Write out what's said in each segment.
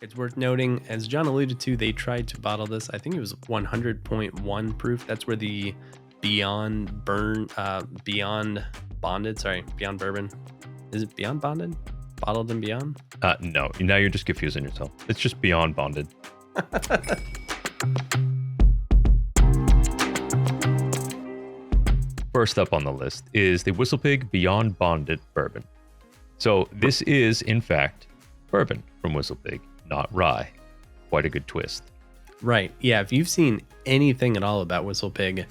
It's worth noting, as John alluded to, they tried to bottle this. I think it was 100.1 proof. That's where the Beyond Bonded, sorry, Beyond Bourbon. Is it Beyond Bonded? Bottled and Beyond? No, now you're just confusing yourself. It's just Beyond Bonded. First up on the list is the WhistlePig Beyond Bonded Bourbon. So this is, in fact, bourbon from WhistlePig, not rye. Quite a good twist. Right. Yeah. If you've seen anything at all about WhistlePig,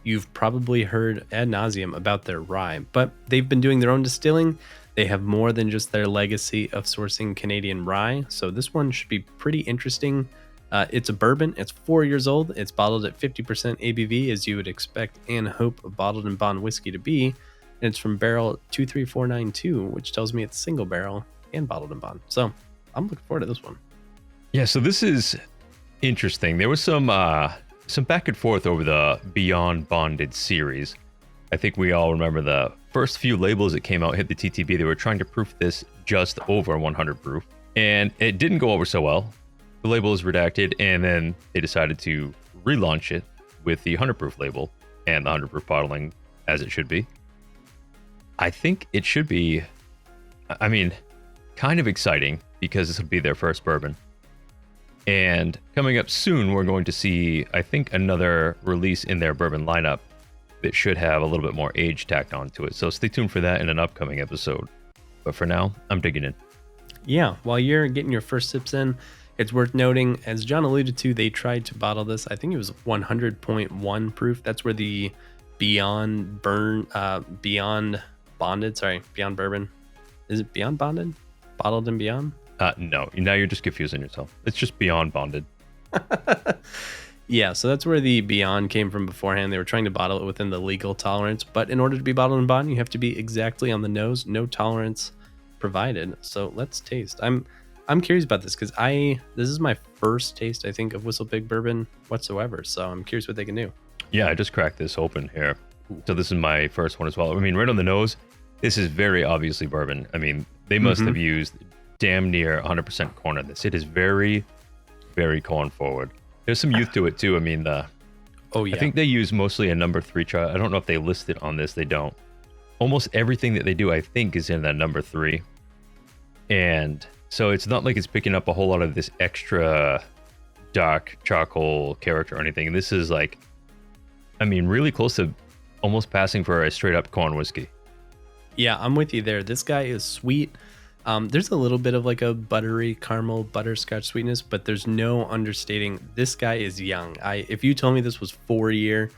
you've probably heard ad nauseum about their rye, but they've been doing their own distilling. They have more than just their legacy of sourcing Canadian rye. So this one should be pretty interesting. It's a bourbon. It's 4 years old. It's bottled at 50% ABV, as you would expect and hope a bottled and bond whiskey to be. And it's from barrel 23492, which tells me it's single barrel and bottled and bond. So I'm looking forward to this one. Yeah, so this is interesting. There was some back and forth over the Beyond Bonded series. I think we all remember the first few labels that came out hit the TTB. They were trying to proof this just over 100 proof, and it didn't go over so well. The label is redacted, and then they decided to relaunch it with the 100 proof label and the 100 proof bottling as it should be. I think it should be, kind of exciting because this will be their first bourbon. And coming up soon, we're going to see, I think, another release in their bourbon lineup that should have a little bit more age tacked onto it. So stay tuned for that in an upcoming episode. But for now, I'm digging in. Yeah, while you're getting your first sips in, it's worth noting, as John alluded to, they tried to bottle this. I think it was 100.1 proof. That's where the Beyond Bonded, sorry, Beyond Bourbon. Is it Beyond Bonded? Bottled and Beyond? No, now you're just confusing yourself. It's just Beyond Bonded. Yeah, so that's where the Beyond came from beforehand. They were trying to bottle it within the legal tolerance, but in order to be bottled and bond, you have to be exactly on the nose, no tolerance provided. So let's taste. I'm curious about this because this is my first taste, I think, of WhistlePig bourbon whatsoever. So I'm curious what they can do. Yeah, I just cracked this open here. So this is my first one as well. I mean, right on the nose, this is very obviously bourbon. I mean, they must have used damn near 100% corn on this. It is very, very corn forward. There's some youth to it too. I mean, I think they use mostly a number 3 chart. I don't know if they list it on this. They don't. Almost everything that they do, I think, is in that number 3. And so it's not like it's picking up a whole lot of this extra dark charcoal character or anything. This is like, really close to almost passing for a straight up corn whiskey. Yeah, I'm with you there. This guy is sweet. There's a little bit of like a buttery caramel butterscotch sweetness, but there's no understating. This guy is young. If you told me this was 4 year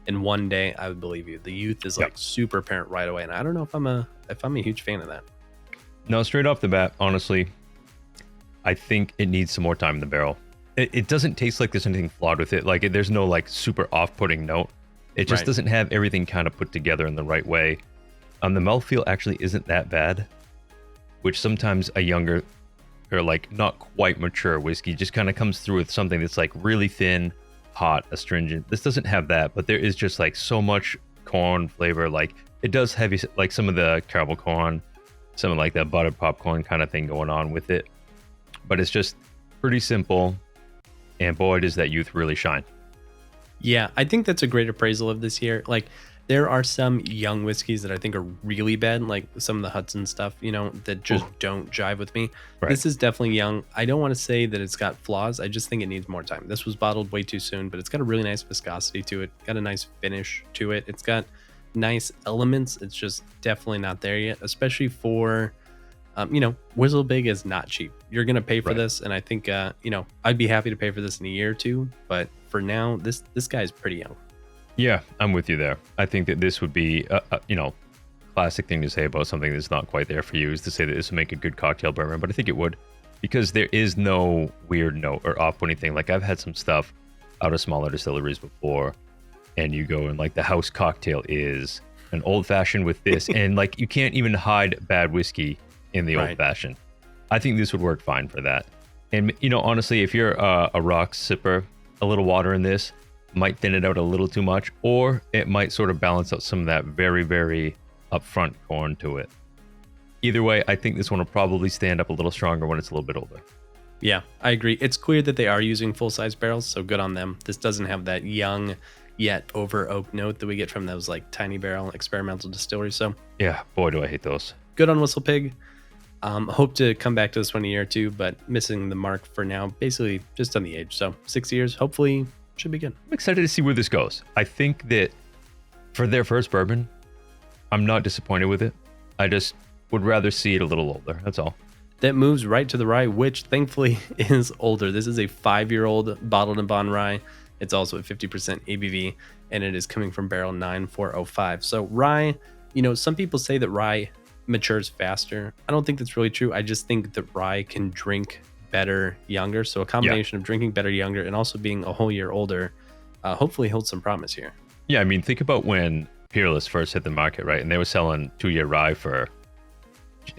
in one day, I would believe you. The youth is like super apparent right away, and I don't know if I'm a huge fan of that. No, straight off the bat, honestly, I think it needs some more time in the barrel. It doesn't taste like there's anything flawed with it. Like there's no like super off-putting note. It just doesn't have everything kind of put together in the right way. The mouthfeel actually isn't that bad, which sometimes a younger or like not quite mature whiskey just kind of comes through with something that's like really thin, hot, astringent. This doesn't have that, but there is just like so much corn flavor. Like it does have like some of the caramel corn, some of like that buttered popcorn kind of thing going on with it. But it's just pretty simple. And boy, does that youth really shine. Yeah, I think that's a great appraisal of this year. Like, there are some young whiskeys that I think are really bad, like some of the Hudson stuff, that just don't jive with me. Right. This is definitely young. I don't want to say that it's got flaws. I just think it needs more time. This was bottled way too soon, but it's got a really nice viscosity to it. Got a nice finish to it. It's got nice elements. It's just definitely not there yet, especially for, WhistlePig is not cheap. You're going to pay for this. And I think, I'd be happy to pay for this in a year or two. But for now, this guy's pretty young. Yeah, I'm with you there. I think that this would be, classic thing to say about something that's not quite there for you is to say that this would make a good cocktail bourbon, but I think it would because there is no weird note or off-putting thing. Like I've had some stuff out of smaller distilleries before, and you go and like the house cocktail is an old-fashioned with this, and like you can't even hide bad whiskey in the old-fashioned. I think this would work fine for that. And honestly, if you're a rock sipper, a little water in this might thin it out a little too much, or it might sort of balance out some of that very, very upfront corn to it. Either way, I think this one will probably stand up a little stronger when it's a little bit older. Yeah, I agree. It's clear that they are using full-size barrels, so good on them. This doesn't have that young yet over oak note that we get from those like tiny barrel experimental distilleries. So yeah, boy, do I hate those. Good on WhistlePig. Hope to come back to this one in a year or two, but missing the mark for now. Basically, just on the age. So 6 years, hopefully, should be good. I'm excited to see where this goes. I think that for their first bourbon, I'm not disappointed with it. I just would rather see it a little older. That's all. That moves right to the rye, which thankfully is older. This is a 5-year-old bottled and bond rye. It's also at 50% ABV, and it is coming from barrel 9405. So rye, some people say that rye matures faster. I don't think that's really true. I just think that rye can drink better younger. So a combination of drinking better younger and also being a whole year older, hopefully holds some promise here. Yeah, I mean, think about when Peerless first hit the market, right? And they were selling 2-year rye for,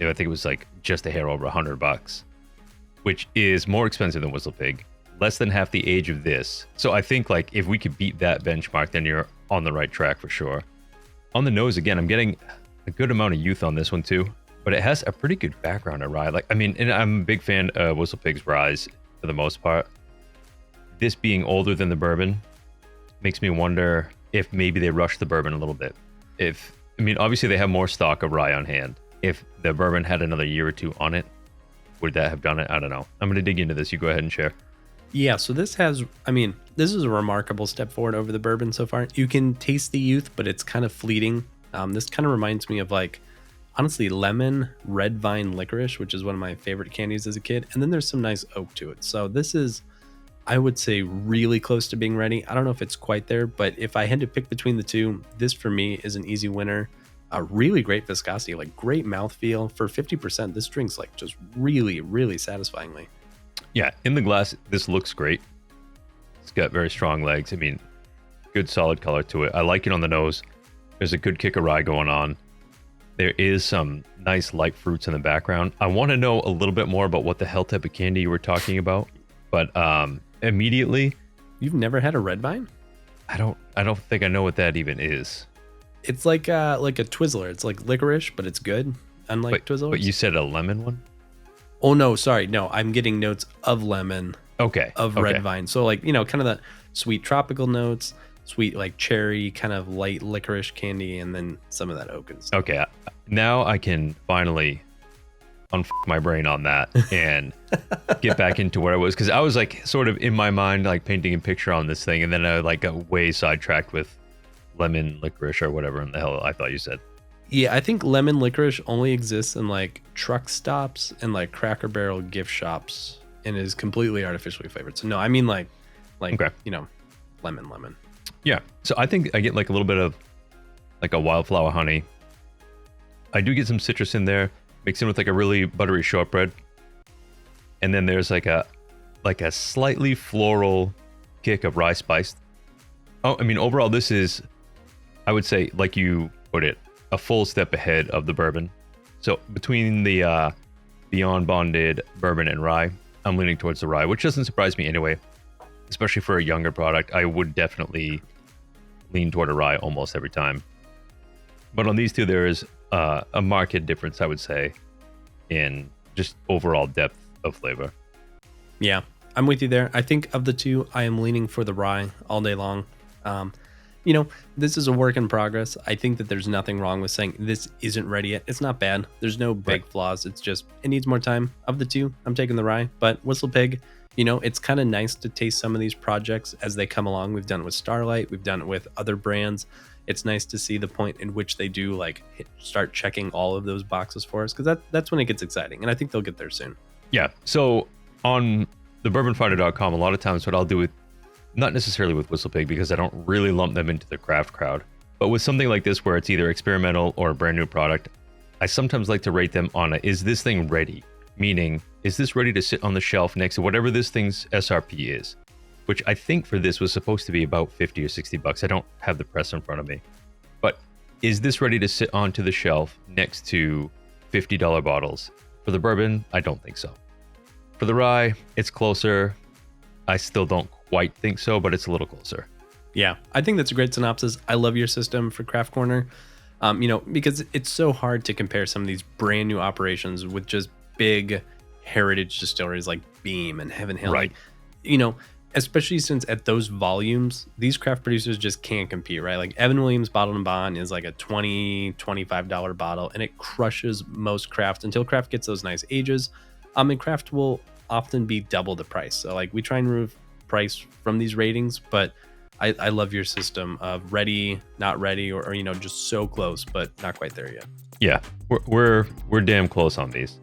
I think it was like just a hair over $100, which is more expensive than WhistlePig, less than half the age of this. So I think like if we could beat that benchmark, then you're on the right track for sure. On the nose, again, I'm getting a good amount of youth on this one too, but it has a pretty good background of rye. Like, I mean, and I'm a big fan of WhistlePig's ryes for the most part. This being older than the bourbon makes me wonder if maybe they rushed the bourbon a little bit. Obviously they have more stock of rye on hand. If the bourbon had another year or two on it, would that have done it? I don't know. I'm going to dig into this. You go ahead and share. Yeah, so this is a remarkable step forward over the bourbon so far. You can taste the youth, but it's kind of fleeting. This kind of reminds me of honestly, lemon, red vine licorice, which is one of my favorite candies as a kid. And then there's some nice oak to it. So this is, I would say, really close to being ready. I don't know if it's quite there, but if I had to pick between the two, this for me is an easy winner. A really great viscosity, great mouthfeel. For 50%, this drink's just really, really satisfyingly. Yeah, in the glass, this looks great. It's got very strong legs. Good solid color to it. I like it on the nose. There's a good kick of rye going on. There is some nice light fruits in the background. I want to know a little bit more about what the hell type of candy you were talking about, but immediately, you've never had a red vine? I don't think I know what that even is. It's like a Twizzler. It's like licorice, but it's good. Unlike Twizzlers. But you said a lemon one? Oh no, sorry. No, I'm getting notes of lemon. Okay. Of red vine. So kind of the sweet tropical notes, sweet cherry, kind of light licorice candy, and then some of that oak and stuff. Okay. Now I can finally my brain on that and get back into where I was, because I was sort of in my mind painting a picture on this thing, and then I got way sidetracked with lemon licorice or whatever in the hell I thought you said. Yeah, I think lemon licorice only exists in truck stops and Cracker Barrel gift shops, and is completely artificially flavored. So no, I mean okay. Lemon. Yeah. So I think I get a little bit of a wildflower honey. I do get some citrus in there, mixed in with a really buttery shortbread. And then there's a slightly floral kick of rye spice. Overall this is, I would say, like you put it, a full step ahead of the bourbon. So between the Beyond Bonded bourbon and rye, I'm leaning towards the rye, which doesn't surprise me anyway, especially for a younger product. I would definitely lean toward a rye almost every time. But on these two, there is a marked difference, I would say, in just overall depth of flavor. Yeah, I'm with you there. I think of the two, I am leaning for the rye all day long. This is a work in progress. I think that there's nothing wrong with saying this isn't ready yet. It's not bad. There's no big flaws. It's just, it needs more time. Of the two, I'm taking the rye. But WhistlePig, it's kind of nice to taste some of these projects as they come along. We've done it with Starlight. We've done it with other brands. It's nice to see the point in which they do start checking all of those boxes for us, because that's when it gets exciting. And I think they'll get there soon. Yeah. So on the bourbonfinder.com, a lot of times what I'll do with, not necessarily with WhistlePig, because I don't really lump them into the craft crowd, but with something like this where it's either experimental or a brand new product, I sometimes like to rate them on is this thing ready? Meaning, is this ready to sit on the shelf next to whatever this thing's SRP is? Which I think for this was supposed to be about $50 or $60. I don't have the press in front of me. But is this ready to sit onto the shelf next to $50 bottles? For the bourbon, I don't think so. For the rye, it's closer. I still don't quite think so, but it's a little closer. Yeah, I think that's a great synopsis. I love your system for Craft Corner, because it's so hard to compare some of these brand new operations with just big heritage distilleries like Beam and Heaven Hill. Right. Like, you know, especially since at those volumes, these craft producers just can't compete, right? Like Evan Williams Bottled and Bond is like a $20-$25 bottle, and it crushes most craft until craft gets those nice ages. And craft will often be double the price. So like we try and remove price from these ratings, but I love your system of ready, not ready, or you know, just so close, but not quite there yet. Yeah, we're damn close on these.